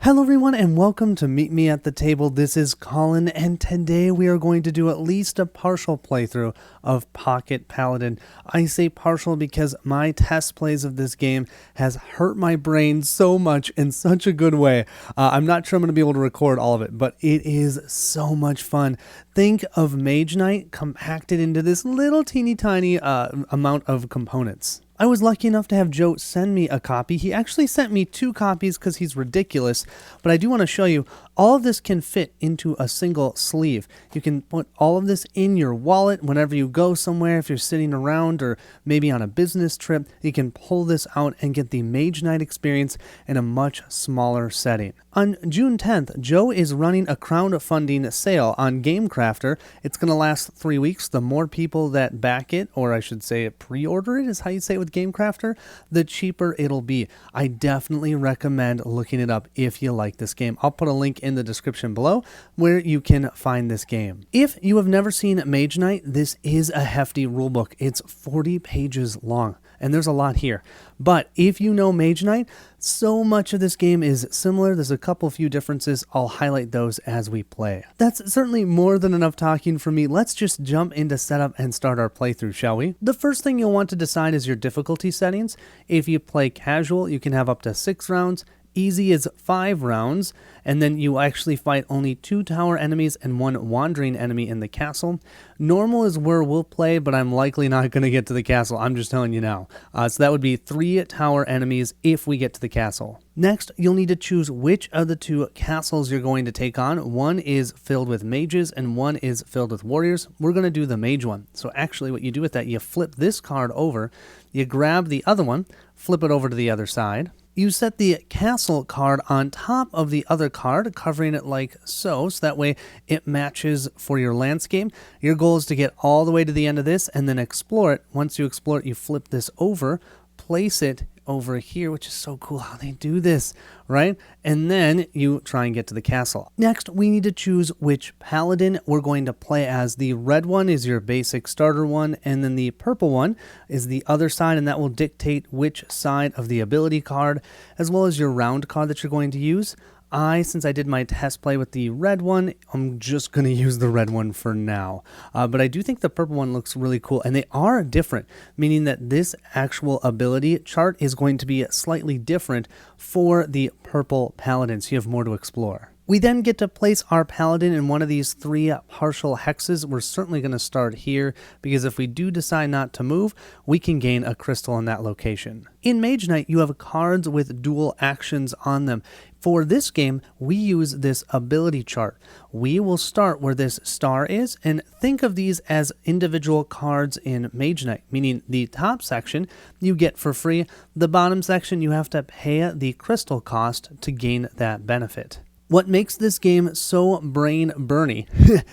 Hello everyone and welcome to Meet Me at the Table. This is Colin and today we are going to do at least a partial playthrough of Pocket Paladin. I say partial because my test plays of this game has hurt my brain so much in such a good way. I'm not sure I'm going to be able to record all of it, but it is so much fun. Think of Mage Knight compacted into this little teeny tiny amount of components. I was lucky enough to have Joe send me a copy. He actually sent me 2 copies because he's ridiculous, but I do want to show you all of this can fit into a single sleeve. You can put all of this in your wallet whenever you go somewhere. If you're sitting around or maybe on a business trip, you can pull this out and get the Mage Knight experience in a much smaller setting. On June 10th, Joe is running a crowdfunding sale on GameCrafter. It's going to last 3 weeks. The more people that back it, or I should say pre-order it is how you say it with GameCrafter, the cheaper it'll be. I definitely recommend looking it up if you like this game. I'll put a link in the description below where you can find this game. If you have never seen Mage Knight, this is a hefty rulebook. It's 40 pages long, and there's a lot here. But if you know Mage Knight, so much of this game is similar. There's a few differences. I'll highlight those as we play. That's certainly more than enough talking for me. Let's just jump into setup and start our playthrough, shall we? The first thing you'll want to decide is your difficulty settings. If you play casual, you can have up to 6 rounds. Easy is 5 rounds, and then you actually fight only 2 tower enemies and 1 wandering enemy in the castle. Normal is where we'll play, but I'm likely not going to get to the castle. I'm just telling you now. So that would be 3 tower enemies if we get to the castle. Next, you'll need to choose which of the 2 castles you're going to take on. One is filled with mages and one is filled with warriors. We're going to do the mage one. So actually what you do with that, you flip this card over, you grab the other one, flip it over to the other side. You set the castle card on top of the other card, covering it like so that way it matches for your landscape. Your goal is to get all the way to the end of this and then explore it. Once you explore it, you flip this over, place it over here, which is so cool how they do this, right? And then you try and get to the castle. Next, we need to choose which paladin we're going to play as. The red one is your basic starter one, and then the purple one is the other side, and that will dictate which side of the ability card, as well as your round card that you're going to use. Since I did my test play with the red one, I'm just going to use the red one for now. But I do think the purple one looks really cool, and they are different, meaning that this actual ability chart is going to be slightly different for the purple paladin, so you have more to explore. We then get to place our paladin in one of these 3 partial hexes. We're certainly going to start here because if we do decide not to move, we can gain a crystal in that location. In Mage Knight, you have cards with dual actions on them. For this game, we use this ability chart. We will start where this star is and think of these as individual cards in Mage Knight, meaning the top section you get for free. The bottom section you have to pay the crystal cost to gain that benefit. What makes this game so brain-burny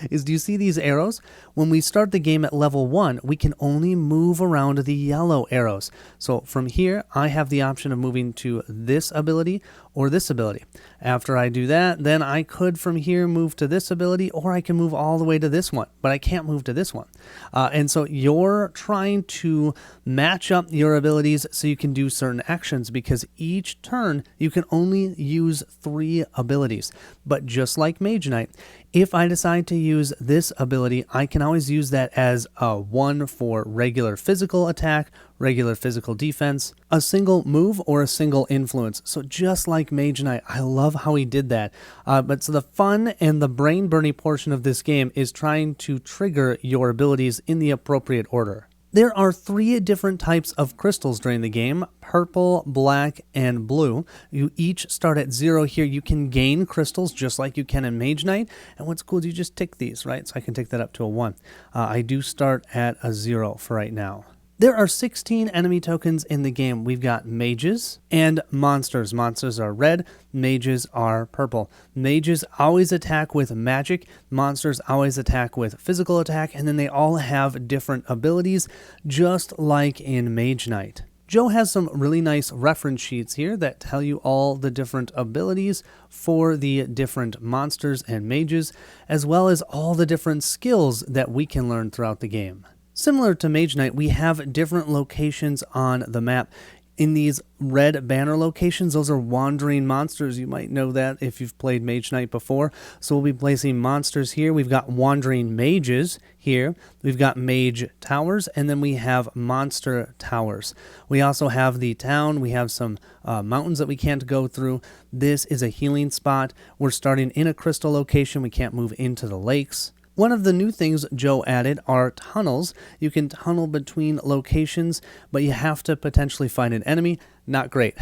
is, do you see these arrows? When we start the game at level 1, we can only move around the yellow arrows. So from here, I have the option of moving to this ability or this ability. After I do that, then I could from here move to this ability, or I can move all the way to this one, but I can't move to this one. And so you're trying to match up your abilities so you can do certain actions, because each turn you can only use 3 abilities. But just like Mage Knight, if I decide to use this ability, I can always use that as a 1 for regular physical attack, regular physical defense, a single move, or a single influence. So just like Mage Knight, I love how he did that. But so the fun and the brain-burning portion of this game is trying to trigger your abilities in the appropriate order. There are 3 different types of crystals during the game: purple, black, and blue. You each start at 0 here. You can gain crystals just like you can in Mage Knight. And what's cool is you just tick these, right? So I can take that up to a 1. I do start at a 0 for right now. There are 16 enemy tokens in the game. We've got mages and monsters. Monsters are red, mages are purple. Mages always attack with magic, monsters always attack with physical attack, and then they all have different abilities, just like in Mage Knight. Joe has some really nice reference sheets here that tell you all the different abilities for the different monsters and mages, as well as all the different skills that we can learn throughout the game. Similar to Mage Knight, we have different locations on the map. In these red banner locations, those are wandering monsters. You might know that if you've played Mage Knight before. So we'll be placing monsters here. We've got wandering mages here. We've got mage towers, and then we have monster towers. We also have the town. We have some mountains that we can't go through. This is a healing spot. We're starting in a crystal location. We can't move into the lakes. One of the new things Joe added are tunnels. You can tunnel between locations, but you have to potentially find an enemy. Not great,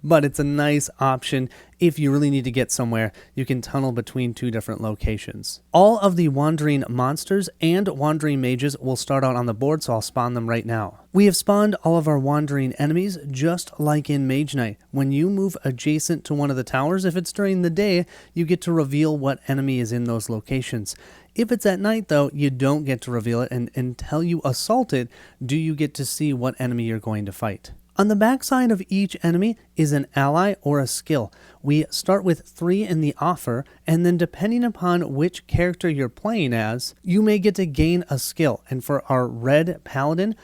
but it's a nice option. If you really need to get somewhere, you can tunnel between two different locations. All of the wandering monsters and wandering mages will start out on the board, so I'll spawn them right now. We have spawned all of our wandering enemies, just like in Mage Knight. When you move adjacent to one of the towers, if it's during the day, you get to reveal what enemy is in those locations. If it's at night, though, you don't get to reveal it, and until you assault it, do you get to see what enemy you're going to fight. On the backside of each enemy is an ally or a skill. We start with 3 in the offer, and then depending upon which character you're playing as, you may get to gain a skill. And for our red paladin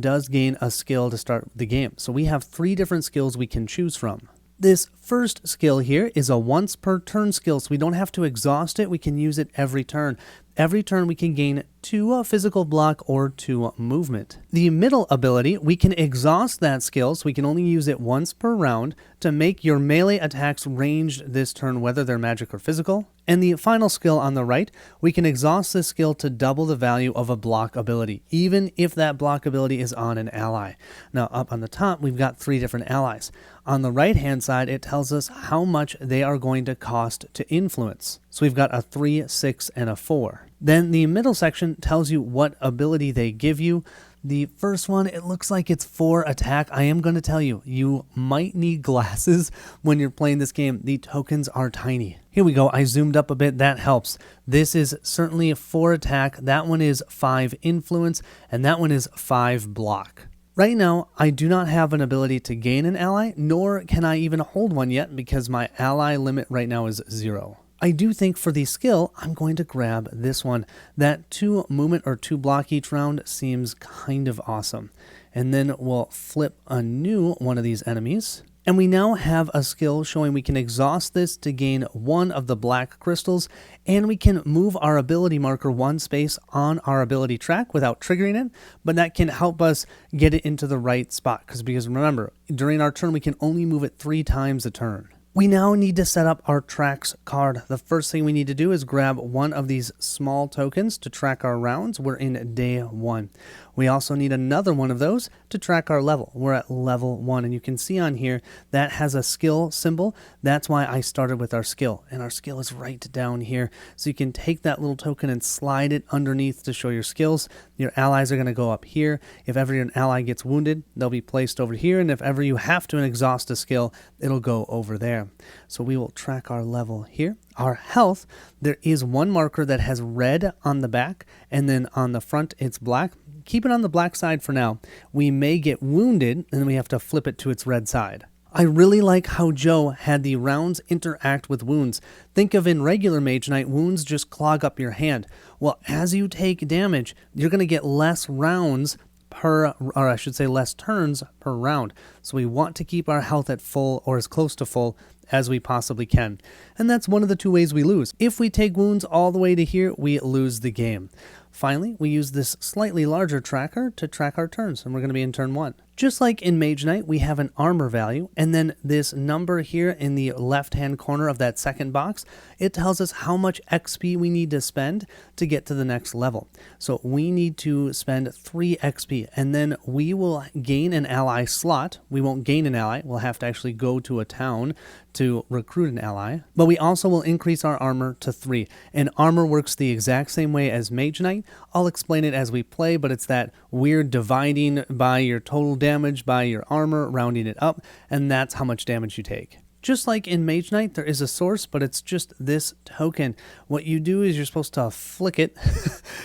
does gain a skill to start the game. So we have 3 different skills we can choose from. This first skill here is a once per turn skill, so we don't have to exhaust it. We can use it every turn. Every turn we can gain 2 physical block or 2 movement. The middle ability, we can exhaust that skill, so we can only use it once per round to make your melee attacks ranged this turn, whether they're magic or physical. And the final skill on the right, we can exhaust this skill to double the value of a block ability, even if that block ability is on an ally. Now up on the top, we've got 3 different allies. On the right hand side, it tells us how much they are going to cost to influence. So we've got a 3, 6, and a 4. Then the middle section tells you what ability they give you. The first one, it looks like it's 4 attack. I am going to tell you, you might need glasses when you're playing this game. The tokens are tiny. Here we go. I zoomed up a bit. That helps. This is certainly a 4 attack. That one is 5 influence, and that one is 5 block. Right now, I do not have an ability to gain an ally, nor can I even hold one yet because my ally limit right now is 0. I do think for the skill, I'm going to grab this one. That 2 movement or 2 block each round seems kind of awesome. And then we'll flip a new one of these enemies. And we now have a skill showing we can exhaust this to gain 1 of the black crystals, and we can move our ability marker 1 space on our ability track without triggering it, but that can help us get it into the right spot, because remember, during our turn we can only move it 3 times a turn. We now need to set up our tracks card. The first thing we need to do is grab one of these small tokens to track our rounds. We're in day 1. We also need another one of those to track our level. We're at level 1, and you can see on here that has a skill symbol. That's why I started with our skill, and our skill is right down here. So you can take that little token and slide it underneath to show your skills. Your allies are going to go up here. If ever an ally gets wounded, they'll be placed over here, and if ever you have to exhaust a skill, it'll go over there. So we will track our level here. Our health, there is one marker that has red on the back, and then on the front it's black. Keep it on the black side for now. We may get wounded, and then we have to flip it to its red side. I really like how Joe had the rounds interact with wounds. Think of in regular Mage Knight, wounds just clog up your hand. Well, as you take damage, you're going to get less rounds less turns per round. So we want to keep our health at full or as close to full as we possibly can. And that's one of the 2 ways we lose. If we take wounds all the way to here, we lose the game. Finally, we use this slightly larger tracker to track our turns, and we're going to be in turn 1. Just like in Mage Knight, we have an armor value, and then this number here in the left-hand corner of that second box, it tells us how much XP we need to spend to get to the next level. So we need to spend 3 XP, and then we will gain an ally slot. We won't gain an ally. We'll have to actually go to a town to recruit an ally, but we also will increase our armor to 3. And armor works the exact same way as Mage Knight. I'll explain it as we play, but it's that weird dividing by your total damage by your armor, rounding it up, and that's how much damage you take. Just like in Mage Knight, there is a source, but it's just this token. What you do is you're supposed to flick it,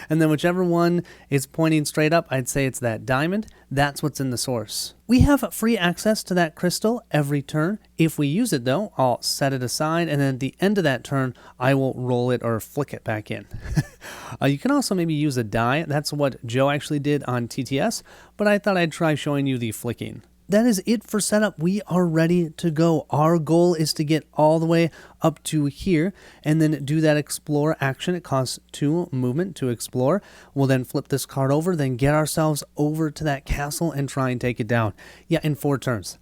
and then whichever one is pointing straight up, I'd say it's that diamond, that's what's in the source. We have free access to that crystal every turn. If we use it though, I'll set it aside, and then at the end of that turn, I will roll it or flick it back in. You can also maybe use a die. That's what Joe actually did on TTS, but I thought I'd try showing you the flicking. that is it for setup. We are ready to go. Our goal is to get all the way up to here and then do that explore action. It costs 2 movement to explore. We'll then flip this card over, then get ourselves over to that castle and try and take it down. Yeah, in 4 turns.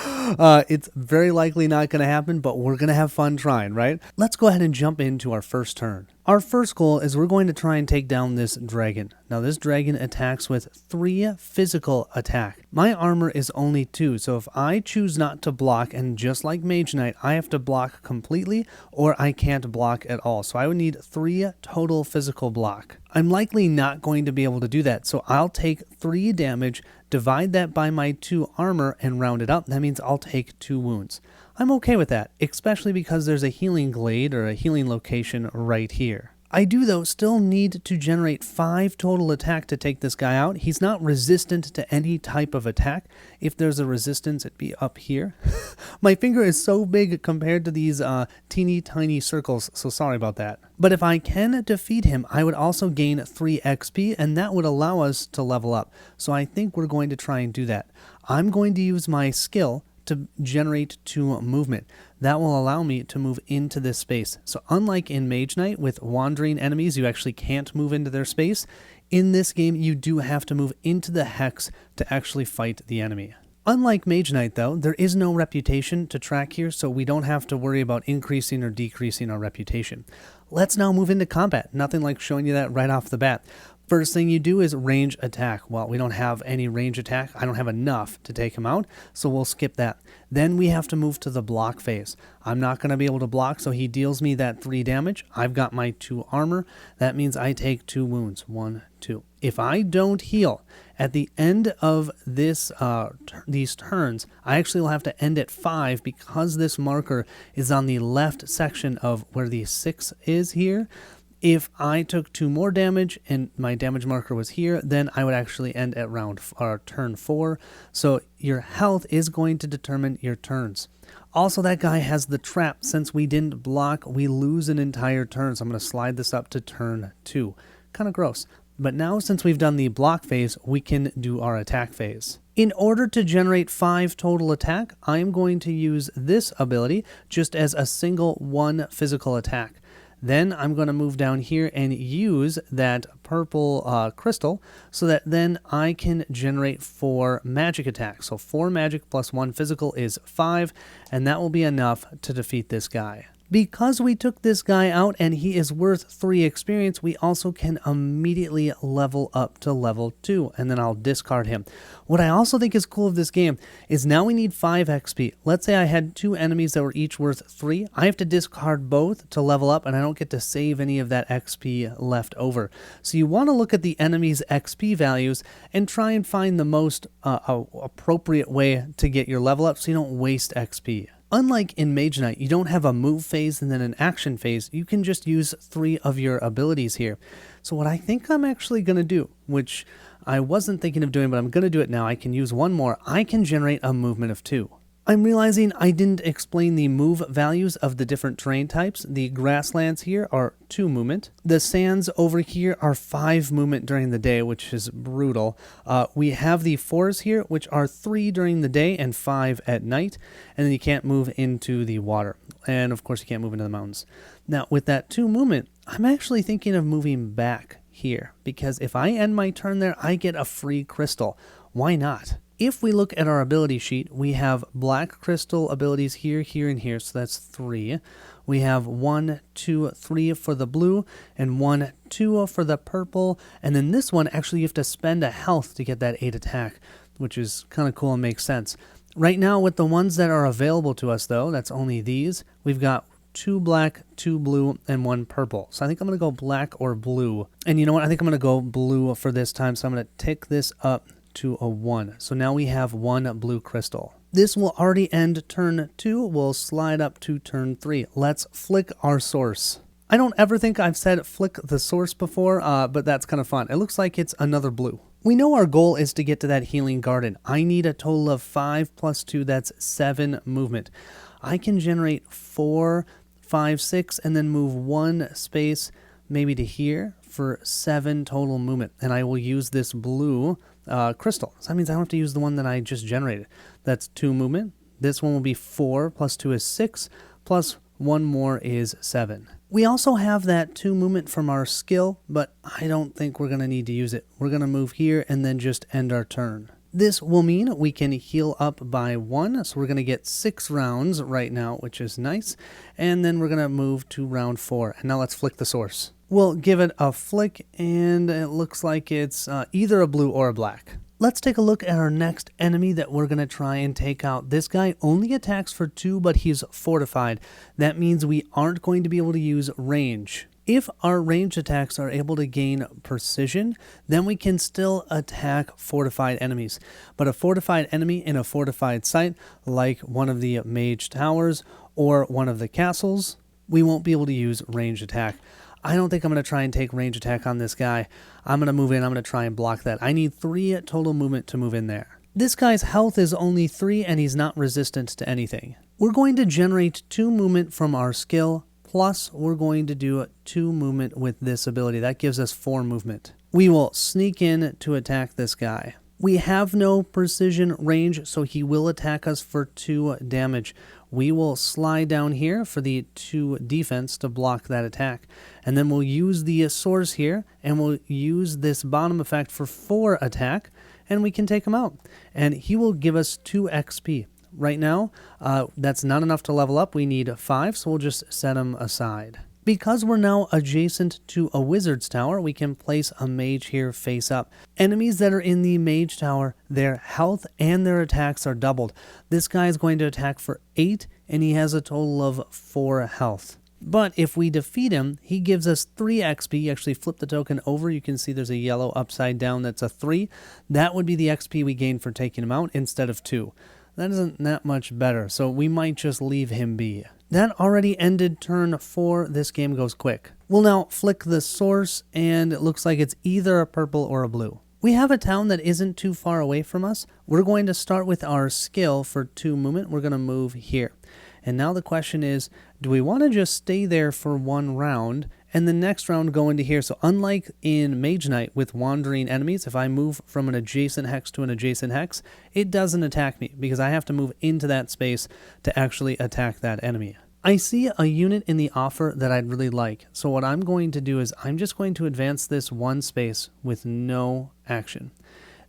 It's very likely not going to happen, but we're going to have fun trying, right? Let's go ahead and jump into our first turn. Our first goal is we're going to try and take down this dragon. Now this dragon attacks with 3 physical attack. My armor is only 2, so if I choose not to block, and just like Mage Knight, I have to block completely or I can't block at all. So I would need 3 total physical block. I'm likely not going to be able to do that, so I'll take 3 damage, divide that by my 2 armor, and round it up. That means I'll take 2 wounds. I'm okay with that, especially because there's a healing glade or a healing location right here. I do, though, still need to generate 5 total attack to take this guy out. He's not resistant to any type of attack. If there's a resistance, it'd be up here. My finger is so big compared to these teeny tiny circles, so sorry about that. But if I can defeat him, I would also gain 3 XP, and that would allow us to level up. So I think we're going to try and do that. I'm going to use my skill to generate 2 movement. That will allow me to move into this space. So unlike in Mage Knight with wandering enemies, you actually can't move into their space. In this game, you do have to move into the hex to actually fight the enemy. Unlike Mage Knight, though, there is no reputation to track here, so we don't have to worry about increasing or decreasing our reputation. Let's now move into combat. Nothing like showing you that right off the bat. First thing you do is range attack. Well, we don't have any range attack. I don't have enough to take him out, so we'll skip that. Then we have to move to the block phase. I'm not going to be able to block, so he deals me that 3 damage. I've got my 2 armor. That means I take 2 wounds. 1, 2. If I don't heal at the end of this these turns, I actually will have to end at 5 because this marker is on the left section of where the 6 is here. If I took 2 more damage and my damage marker was here, then I would actually end at turn 4. So your health is going to determine your turns. Also, that guy has the trap. Since we didn't block, we lose an entire turn. So I'm going to slide this up to turn 2. Kind of gross. But now, since we've done the block phase, we can do our attack phase. In order to generate 5 total attack, I am going to use this ability just as a single 1 physical attack. Then I'm going to move down here and use that purple crystal so that then I can generate 4 magic attacks. So 4 magic plus 1 physical is 5, and that will be enough to defeat this guy. Because we took this guy out and he is worth 3 experience, we also can immediately level up to level 2, and then I'll discard him. What I also think is cool of this game is now we need 5 XP. Let's say I had 2 enemies that were each worth 3. I have to discard both to level up, and I don't get to save any of that XP left over. So you want to look at the enemy's XP values and try and find the most appropriate way to get your level up so you don't waste XP. Unlike in Mage Knight, you don't have a move phase and then an action phase. You can just use 3 of your abilities here. So what I think I'm actually going to do, which I wasn't thinking of doing, but I'm going to do it now. I can use 1 more. I can generate a movement of 2. I'm realizing I didn't explain the move values of the different terrain types. The grasslands here are 2 movement. The sands over here are 5 movement during the day, which is brutal. We have the forests here, which are 3 during the day and 5 at night. And then you can't move into the water. And of course you can't move into the mountains. Now with that 2 movement, I'm actually thinking of moving back here. Because if I end my turn there, I get a free crystal. Why not? If we look at our ability sheet, we have black crystal abilities here, here, and here, so that's 3. We have 1, 2, 3 for the blue, and 1, 2 for the purple, and then this one, actually you have to spend a health to get that 8 attack, which is kind of cool and makes sense. Right now, with the ones that are available to us, though, that's only these, we've got 2 black, 2 blue, and 1 purple. So I think I'm going to go black or blue. And you know what? I think I'm going to go blue for this time, so I'm going to tick this up to a 1. So now we have 1 blue crystal. This will already end turn 2. We'll slide up to turn 3. Let's flick our source. I don't ever think I've said flick the source before, but that's kind of fun. It looks like it's another blue. We know our goal is to get to that healing garden. I need a total of 5 plus 2, that's 7 movement. I can generate 4, 5, 6, and then move 1 space maybe to here for 7 total movement. And I will use this blue crystal. So that means I don't have to use the one that I just generated. That's 2 movement. This one will be 4, plus 2 is 6, plus 1 more is 7. We also have that 2 movement from our skill, but I don't think we're going to need to use it. We're going to move here and then just end our turn. This will mean we can heal up by 1, so we're going to get 6 rounds right now, which is nice. And then we're going to move to round 4. And now let's flick the source. We'll give it a flick, and it looks like it's either a blue or a black. Let's take a look at our next enemy that we're going to try and take out. This guy only attacks for 2, but he's fortified. That means we aren't going to be able to use range. If our ranged attacks are able to gain precision, then we can still attack fortified enemies. But a fortified enemy in a fortified site, like one of the mage towers or one of the castles, we won't be able to use ranged attack. I don't think I'm going to try and take range attack on this guy. I'm going to move in. I'm going to try and block that. I need 3 total movement to move in there. This guy's health is only 3 and he's not resistant to anything. We're going to generate 2 movement from our skill, plus we're going to do 2 movement with this ability. That gives us 4 movement. We will sneak in to attack this guy. We have no precision range, so he will attack us for 2 damage. We will slide down here for the 2 defense to block that attack. And then we'll use the source here, and we'll use this bottom effect for 4 attack, and we can take him out. And he will give us 2 XP. Right now, that's not enough to level up. We need 5, so we'll just set him aside. Because we're now adjacent to a wizard's tower, we can place a mage here face up. Enemies that are in the mage tower, their health and their attacks are doubled. This guy is going to attack for 8, and he has a total of 4 health. But if we defeat him, he gives us 3 XP. You actually flip the token over. You can see there's a yellow upside down that's a 3. That would be the XP we gain for taking him out instead of 2. That isn't that much better, so we might just leave him be. That already ended turn 4. This game goes quick. We'll now flick the source, and it looks like it's either a purple or a blue. We have a town that isn't too far away from us. We're going to start with our skill for 2 movement. We're going to move here. And now the question is, do we want to just stay there for 1 round and the next round go into here? So unlike in Mage Knight with wandering enemies, if I move from an adjacent hex to an adjacent hex, it doesn't attack me because I have to move into that space to actually attack that enemy. I see a unit in the offer that I'd really like. So what I'm going to do is I'm just going to advance this 1 space with no action.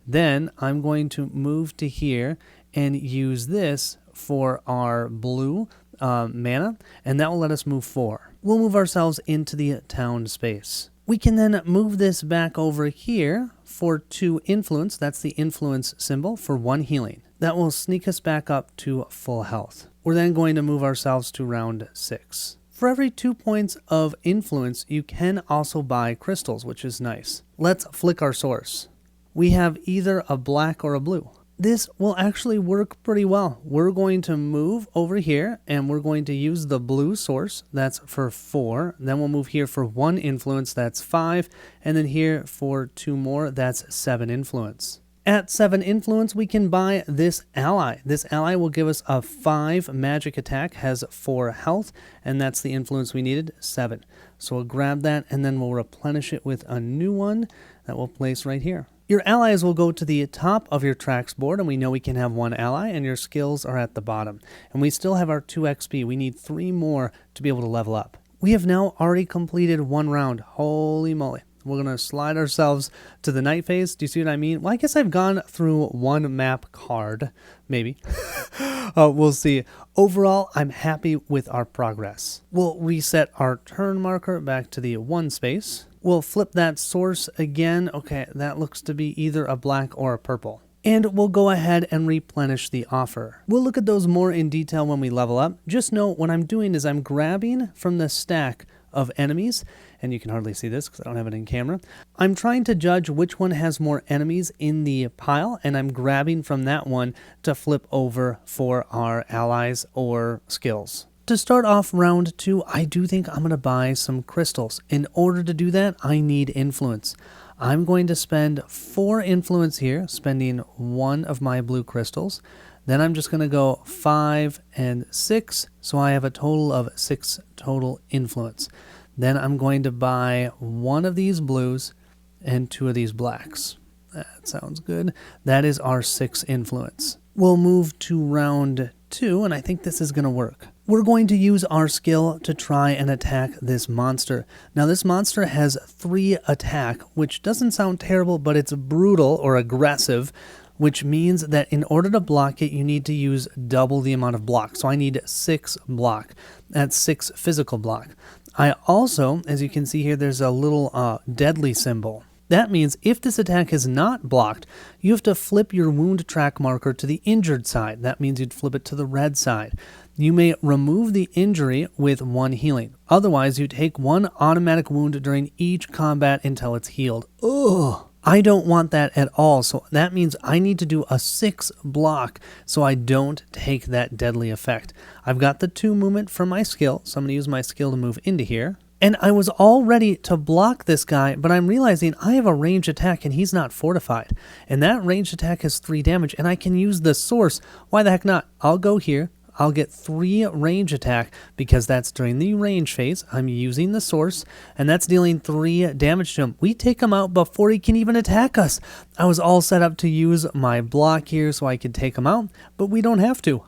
Then I'm going to move to here and use this for our blue mana, and that will let us move 4. We'll move ourselves into the town space. We can then move this back over here for 2 influence. That's the influence symbol for 1 healing. That will sneak us back up to full health. We're then going to move ourselves to round 6. For every 2 points of influence, you can also buy crystals, which is nice. Let's flick our source. We have either a black or a blue. This will actually work pretty well. We're going to move over here and we're going to use the blue source. That's for 4. Then we'll move here for 1 influence. That's 5. And then here for 2 more. That's 7 influence. At 7 influence, we can buy this ally. This ally will give us a 5 magic attack, has 4 health, and that's the influence we needed, 7. So we'll grab that and then we'll replenish it with a new one that we'll place right here. Your allies will go to the top of your tracks board, and we know we can have 1 ally, and your skills are at the bottom. And we still have our 2 XP. We need 3 more to be able to level up. We have now already completed 1 round. Holy moly. We're going to slide ourselves to the night phase. Do you see what I mean? Well, I guess I've gone through 1 map card, maybe. We'll see. Overall, I'm happy with our progress. We'll reset our turn marker back to the 1 space. We'll flip that source again. Okay, that looks to be either a black or a purple. And we'll go ahead and replenish the offer. We'll look at those more in detail when we level up. Just know what I'm doing is I'm grabbing from the stack of enemies, and you can hardly see this because I don't have it in camera. I'm trying to judge which one has more enemies in the pile, and I'm grabbing from that one to flip over for our allies or skills. To start off round 2, I do think I'm going to buy some crystals. In order to do that, I need influence. I'm going to spend 4 influence here, spending 1 of my blue crystals. Then I'm just going to go 5 and 6, so I have a total of 6 total influence. Then I'm going to buy 1 of these blues and 2 of these blacks. That sounds good. That is our 6 influence. We'll move to round 2, and I think this is going to work. We're going to use our skill to try and attack this monster. Now, this monster has 3 attack, which doesn't sound terrible, but it's brutal or aggressive, which means that in order to block it, you need to use double the amount of block. So I need 6 block. That's 6 physical block. I also, as you can see here, there's a little deadly symbol. That means if this attack is not blocked, you have to flip your wound track marker to the injured side. That means you'd flip it to the red side. You may remove the injury with 1 healing. Otherwise, you take 1 automatic wound during each combat until it's healed. Ugh. I don't want that at all, so that means I need to do a 6 block so I don't take that deadly effect. I've got the 2 movement for my skill, so I'm going to use my skill to move into here. And I was all ready to block this guy, but I'm realizing I have a ranged attack and he's not fortified. And that ranged attack has 3 damage, and I can use the source. Why the heck not? I'll go here. I'll get 3 range attack because that's during the range phase. I'm using the source, and that's dealing 3 damage to him. We take him out before he can even attack us. I was all set up to use my block here so I could take him out, but we don't have to.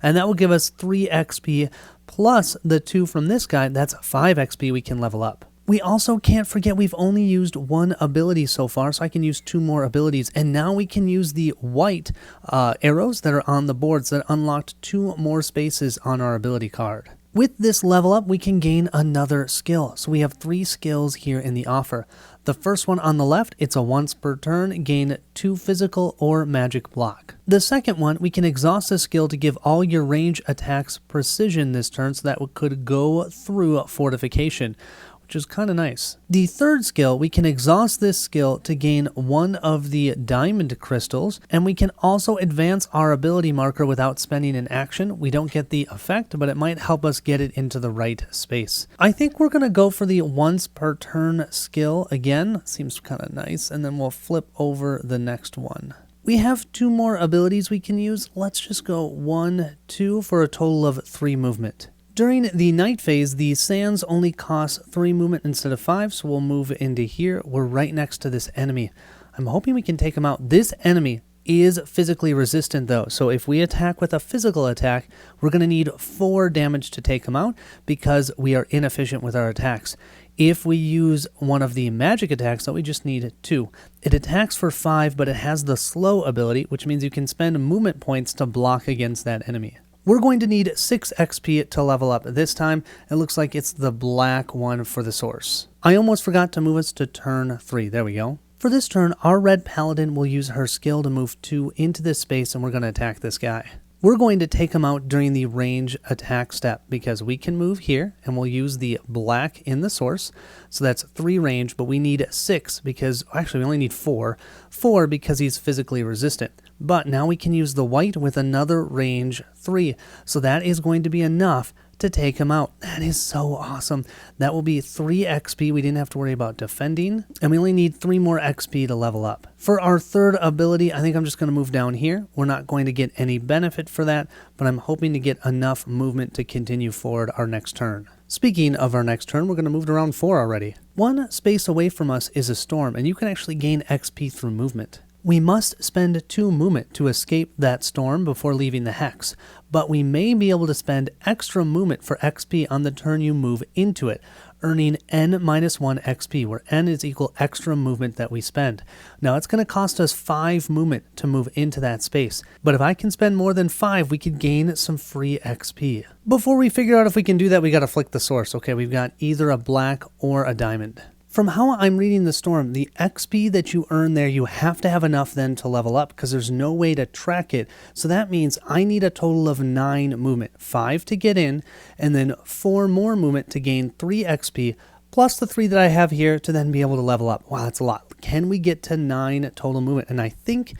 And that will give us 3 XP plus the 2 from this guy. That's 5 XP we can level up. We also can't forget we've only used 1 ability so far, so I can use 2 more abilities. And now we can use the white arrows that are on the boards that unlocked 2 more spaces on our ability card. With this level up, we can gain another skill. So we have 3 skills here in the offer. The first one on the left, it's a once per turn, gain 2 physical or magic block. The second one, we can exhaust the skill to give all your range attacks precision this turn, so that could go through fortification, which is kind of nice. The third skill, we can exhaust this skill to gain 1 of the diamond crystals, and we can also advance our ability marker without spending an action. We don't get the effect, but it might help us get it into the right space. I think we're going to go for the once per turn skill again. Seems kind of nice, and then we'll flip over the next one. We have 2 more abilities we can use. Let's just go 1, 2 for a total of 3 movement. During the night phase, the sands only cost 3 movement instead of 5, so we'll move into here. We're right next to this enemy. I'm hoping we can take him out. This enemy is physically resistant though, so if we attack with a physical attack, we're going to need 4 damage to take him out because we are inefficient with our attacks. If we use one of the magic attacks, though, we just need 2. It attacks for 5, but it has the slow ability, which means you can spend movement points to block against that enemy. We're going to need 6 XP to level up this time. It looks like it's the black one for the source. I almost forgot to move us to turn 3. There we go. For this turn, our red paladin will use her skill to move 2 into this space, and we're going to attack this guy. We're going to take him out during the range attack step because we can move here and we'll use the black in the source. So that's 3 range, but we need 6 because actually we only need 4. 4 because he's physically resistant. But now we can use the white with another range 3. So that is going to be enough to take him out. That is so awesome. That will be 3 XP. We didn't have to worry about defending. And we only need 3 more XP to level up. For our third ability, I think I'm just going to move down here. We're not going to get any benefit for that, but I'm hoping to get enough movement to continue forward our next turn. Speaking of our next turn, we're going to move to round 4 already. 1 space away from us is a storm, and you can actually gain XP through movement. We must spend 2 movement to escape that storm before leaving the hex, but we may be able to spend extra movement for XP on the turn you move into it, earning n-1 XP, where n is equal extra movement that we spend. Now it's going to cost us 5 movement to move into that space, but if I can spend more than 5, we could gain some free XP. Before we figure out if we can do that, we got to flick the source. Okay, we've got either a black or a diamond. From how I'm reading the storm, the XP that you earn there, you have to have enough then to level up because there's no way to track it. So that means I need a total of 9 movement, 5 to get in, and then 4 more movement to gain 3 XP, plus the 3 that I have here to then be able to level up. Wow, that's a lot. Can we get to 9 total movement? And I think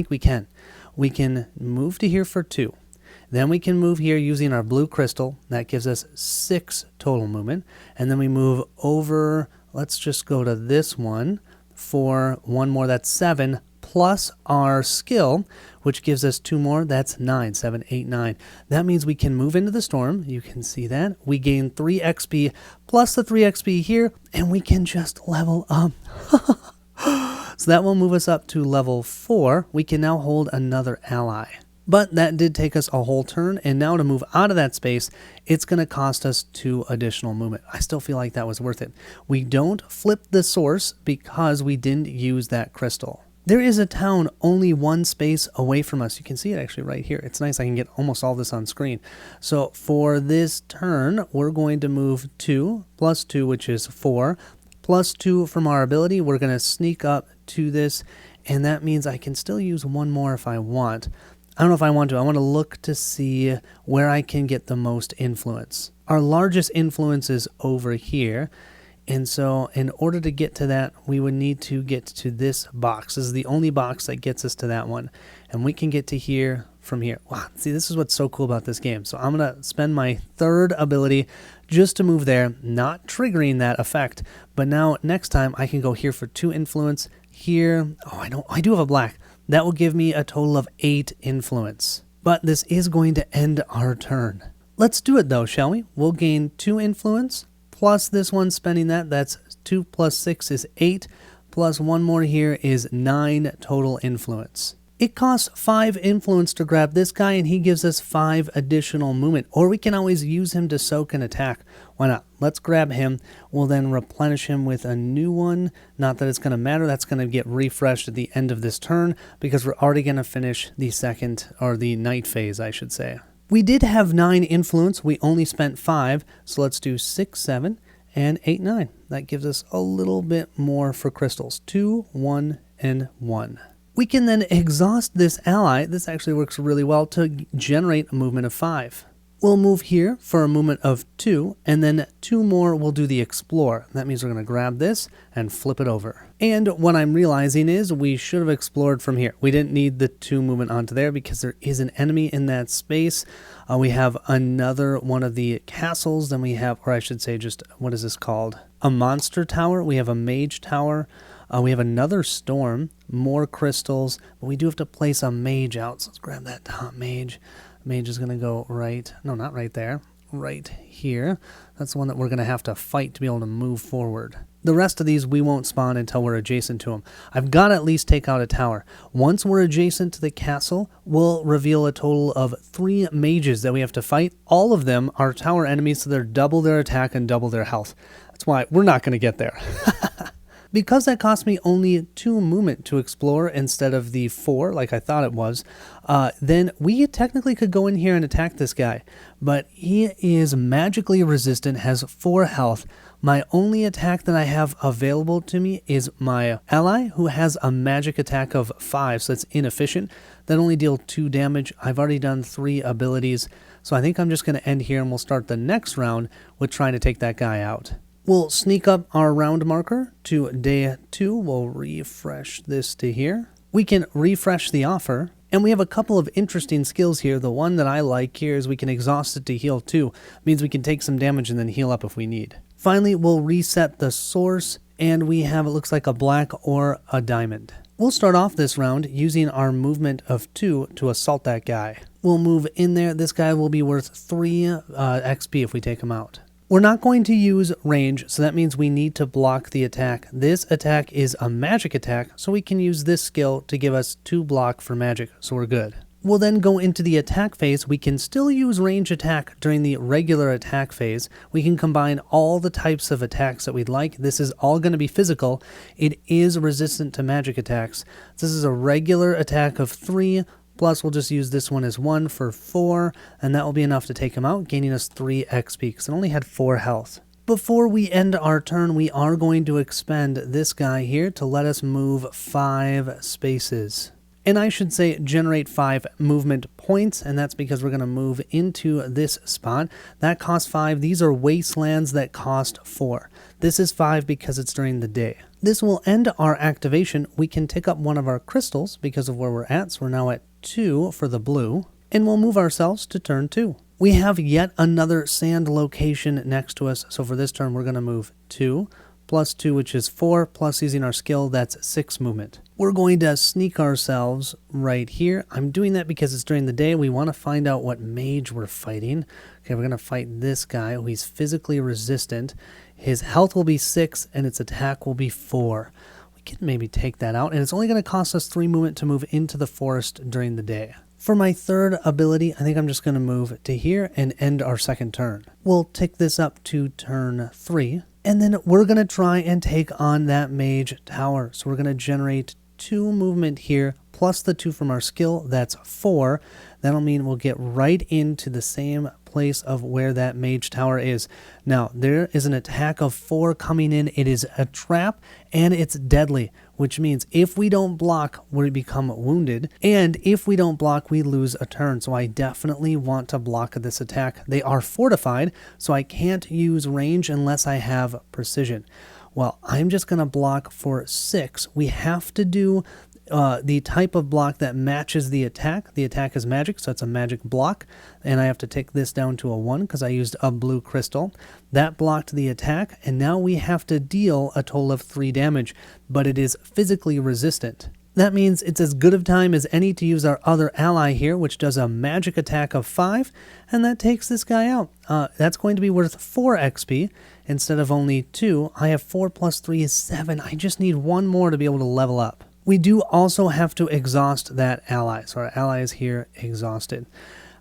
we can. We can move to here for 2. Then we can move here using our blue crystal. That gives us 6 total movement. And then we move over. Let's just go to this one for 1 more, that's 7, plus our skill, which gives us 2 more, that's 9, 7, 8, 9. That means we can move into the storm, you can see that. We gain 3 XP plus the 3 XP here, and we can just level up. So that will move us up to level 4. We can now hold another ally. But that did take us a whole turn, and now to move out of that space, it's going to cost us 2 additional movement. I still feel like that was worth it. We don't flip the source because we didn't use that crystal. There is a town only 1 space away from us. You can see it actually right here. It's nice I can get almost all this on screen. So for this turn, we're going to move 2 plus 2, which is 4, plus 2 from our ability. We're going to sneak up to this, and that means I can still use 1 more if I want. I don't know if I want to. I want to look to see where I can get the most influence. Our largest influence is over here. And so in order to get to that, we would need to get to this box. This is the only box that gets us to that one. And we can get to here from here. Wow, see, this is what's so cool about this game. So I'm going to spend my 3rd ability just to move there, not triggering that effect. But now next time I can go here for 2 influence. Here, I do have a black. That will give me a total of 8 influence. But this is going to end our turn. Let's do it though, shall we? We'll gain 2 influence, plus this one spending that. That's 2 plus 6 is 8, plus 1 more here is 9 total influence. It costs 5 influence to grab this guy, and he gives us 5 additional movement. Or we can always use him to soak an attack. Why not? Let's grab him. We'll then replenish him with a new one. Not that it's going to matter. That's going to get refreshed at the end of this turn because we're already going to finish the second, or the night phase, I should say. We did have 9 influence. We only spent 5. So let's do 6, 7, and 8, 9. That gives us a little bit more for crystals. 2, 1, and 1. We can then exhaust this ally. This actually works really well to generate a movement of 5. We'll move here for a movement of 2, and then 2 more will do the explore. That means we're going to grab this and flip it over. And what I'm realizing is we should have explored from here. We didn't need the 2 movement onto there because there is an enemy in that space. We have another one of the castles. Then we have, or I should say just, what is this called? A monster tower. We have a mage tower. We have another storm, more crystals, but we do have to place a mage out. So let's grab that top mage. Mage is going to go right, no, not right there, right here. That's the one that we're going to have to fight to be able to move forward. The rest of these we won't spawn until we're adjacent to them. I've got to at least take out a tower. Once we're adjacent to the castle, we'll reveal a total of 3 mages that we have to fight. All of them are tower enemies, so they're double their attack and double their health. That's why we're not going to get there. Because that cost me only 2 movement to explore instead of the 4, like I thought it was, then we technically could go in here and attack this guy. But he is magically resistant, has 4 health. My only attack that I have available to me is my ally, who has a magic attack of 5, so that's inefficient. That only deals 2 damage. I've already done 3 abilities, so I think I'm just going to end here and we'll start the next round with trying to take that guy out. We'll sneak up our round marker to day 2. We'll refresh this to here. We can refresh the offer. And we have a couple of interesting skills here. The one that I like here is we can exhaust it to heal 2. Means we can take some damage and then heal up if we need. Finally, we'll reset the source. And we have, it looks like a black or a diamond. We'll start off this round using our movement of 2 to assault that guy. We'll move in there. This guy will be worth 3 XP if we take him out. We're not going to use range, so that means we need to block the attack. This attack is a magic attack, so we can use this skill to give us 2 block for magic, so we're good. We'll then go into the attack phase. We can still use range attack during the regular attack phase. We can combine all the types of attacks that we'd like. This is all going to be physical. It is resistant to magic attacks. This is a regular attack of 3, plus we'll just use this one as 1 for 4, and that will be enough to take him out, gaining us 3 XP, because it only had 4 health. Before we end our turn, we are going to expend this guy here to let us move 5 spaces. And I should say generate 5 movement points, and that's because we're going to move into this spot. That costs 5. These are wastelands that cost 4. This is 5 because it's during the day. This will end our activation. We can take up one of our crystals because of where we're at, so we're now at 2 for the blue, and we'll move ourselves to turn 2. We have yet another sand location next to us, so for this turn we're going to move 2, plus 2, which is 4, plus using our skill, that's 6 movement. We're going to sneak ourselves right here. I'm doing that because it's during the day. We want to find out what mage we're fighting. Okay, we're going to fight this guy. He's physically resistant. His health will be 6, and its attack will be 4. We can maybe take that out, and it's only going to cost us 3 movement to move into the forest during the day. For my third ability, I think I'm just going to move to here and end our second turn. We'll take this up to turn 3, and then we're going to try and take on that mage tower. So we're going to generate 2 movement here, plus the 2 from our skill. That's 4. That'll mean we'll get right into the same place of where that mage tower is. Now, there is an attack of 4 coming in. It is a trap, and it's deadly, which means if we don't block, we become wounded, and if we don't block, we lose a turn. So I definitely want to block this attack. They are fortified, so I can't use range unless I have precision. Well, I'm just going to block for 6. We have to do the type of block that matches the attack. The attack is magic, so it's a magic block. And I have to take this down to a 1 because I used a blue crystal. That blocked the attack, and now we have to deal a total of 3 damage, but it is physically resistant. That means it's as good of time as any to use our other ally here, which does a magic attack of 5, and that takes this guy out. That's going to be worth 4 XP instead of only 2. I have 4 plus 3 is 7. I just need 1 more to be able to level up. We do also have to exhaust that ally. So our ally is here exhausted.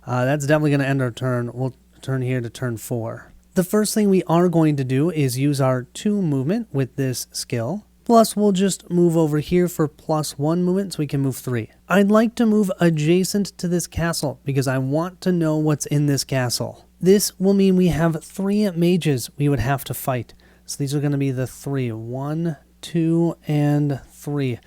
That's definitely going to end our turn. We'll turn here to turn 4. The first thing we are going to do is use our 2 movement with this skill. Plus, we'll just move over here for plus 1 movement so we can move 3. I'd like to move adjacent to this castle because I want to know what's in this castle. This will mean we have 3 mages we would have to fight. So these are going to be the 3. 1, 2, and 3.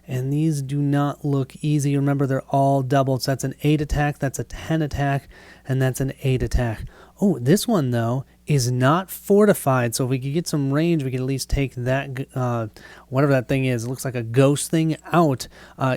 And these do not look easy. Remember, they're all doubled. So that's an 8 attack, that's a 10 attack, and that's an 8 attack. Oh, this one, though, is not fortified. So if we could get some range, we could at least take that, whatever that thing is. It looks like a ghost thing out,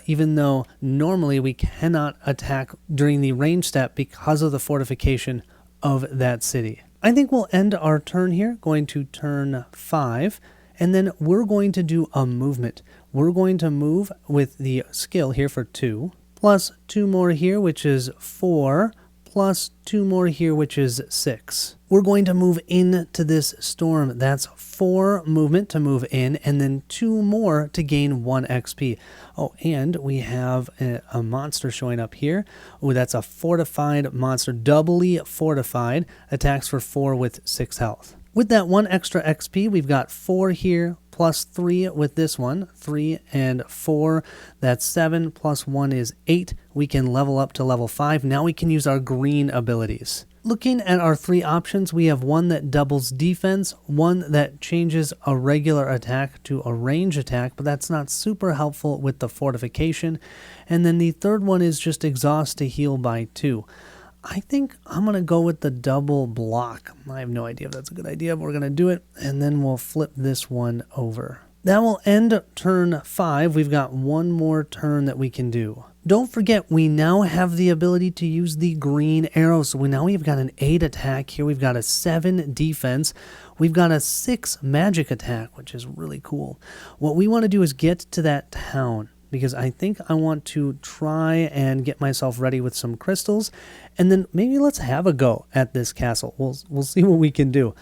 even though normally we cannot attack during the range step because of the fortification of that city. I think we'll end our turn here, going to turn 5. And then we're going to do a movement. We're going to move with the skill here for 2, plus 2 more here, which is 4, plus 2 more here, which is 6. We're going to move into this storm. That's 4 movement to move in, and then 2 more to gain 1 XP. Oh, and we have a monster showing up here. Oh, that's a fortified monster, doubly fortified, attacks for 4 with 6 health. With that 1 extra XP, we've got 4 here, plus 3 with this one, 3 and 4, that's 7, plus 1 is 8. We can level up to level 5. Now we can use our green abilities. Looking at our 3 options, we have one that doubles defense, one that changes a regular attack to a range attack, but that's not super helpful with the fortification. And then the third one is just exhaust to heal by 2. I think I'm going to go with the double block. I have no idea if that's a good idea, but we're going to do it, and then we'll flip this one over. That will end turn 5. We've got 1 more turn that we can do. Don't forget, we now have the ability to use the green arrows. So now we've got an 8 attack here. We've got a 7 defense. We've got a 6 magic attack, which is really cool. What we want to do is get to that town, because I think I want to try and get myself ready with some crystals, and then maybe let's have a go at this castle. We'll see what we can do.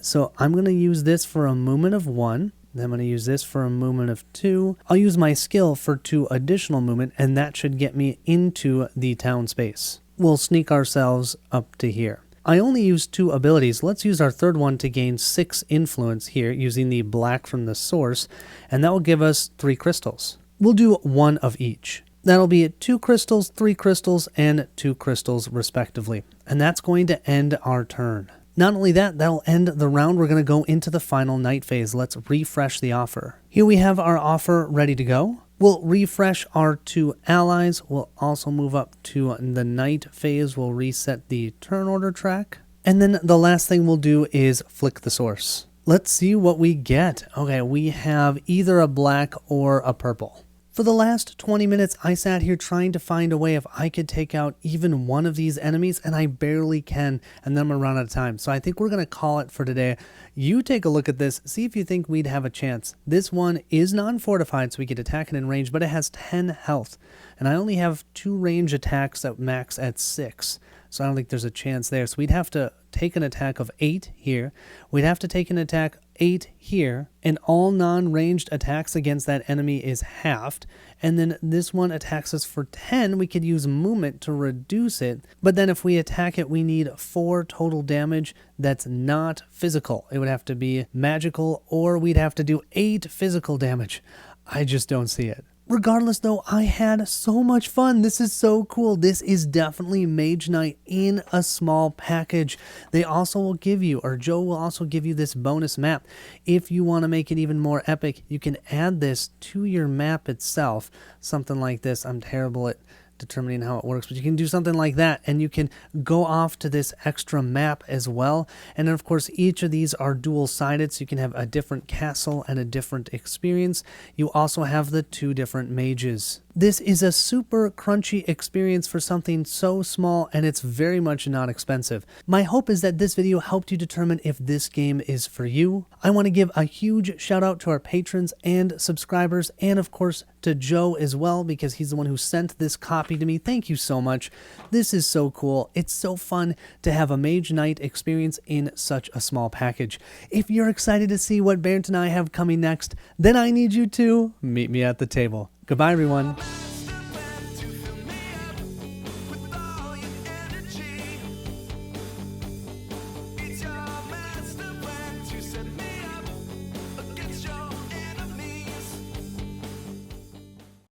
So I'm going to use this for a movement of 1. Then I'm going to use this for a movement of 2. I'll use my skill for 2 additional movement, and that should get me into the town space. We'll sneak ourselves up to here. I only used 2 abilities. Let's use our third one to gain 6 influence here using the black from the source, and that will give us 3 crystals. We'll do 1 of each. That'll be 2 crystals, 3 crystals, and 2 crystals respectively. And that's going to end our turn. Not only that, that'll end the round. We're going to go into the final night phase. Let's refresh the offer. Here we have our offer ready to go. We'll refresh our 2 allies. We'll also move up to the night phase. We'll reset the turn order track. And then the last thing we'll do is flick the source. Let's see what we get. Okay, we have either a black or a purple. For the last 20 minutes, I sat here trying to find a way if I could take out even one of these enemies, and I barely can, and then I'm gonna run out of time. So I think we're going to call it for today. You take a look at this, see if you think we'd have a chance. This one is non-fortified, so we could attack it in range, but it has 10 health, and I only have 2 range attacks that max at 6. so I don't think there's a chance there. So we'd have to take an attack of 8 here. We'd have to take an attack 8 here, and all non-ranged attacks against that enemy is halved. And then this one attacks us for 10. We could use movement to reduce it, but then if we attack it, we need 4 total damage that's not physical. It would have to be magical, or we'd have to do 8 physical damage. I just don't see it. Regardless, though, I had so much fun. This is so cool. This is definitely Mage Knight in a small package. They also will give you, or Joe will also give you, this bonus map. If you want to make it even more epic, you can add this to your map itself. Something like this. I'm terrible at determining how it works, but you can do something like that, and you can go off to this extra map as well. And then of course each of these are dual-sided, so you can have a different castle and a different experience. You also have the 2 different mages. This is a super crunchy experience for something so small, and it's very much not expensive. My hope is that this video helped you determine if this game is for you. I want to give a huge shout out to our patrons and subscribers, and of course to Joe as well, because he's the one who sent this copy to me. Thank you so much. This is so cool. It's so fun to have a Mage Knight experience in such a small package. If you're excited to see what Bernd and I have coming next, then I need you to meet me at the table. Goodbye, everyone.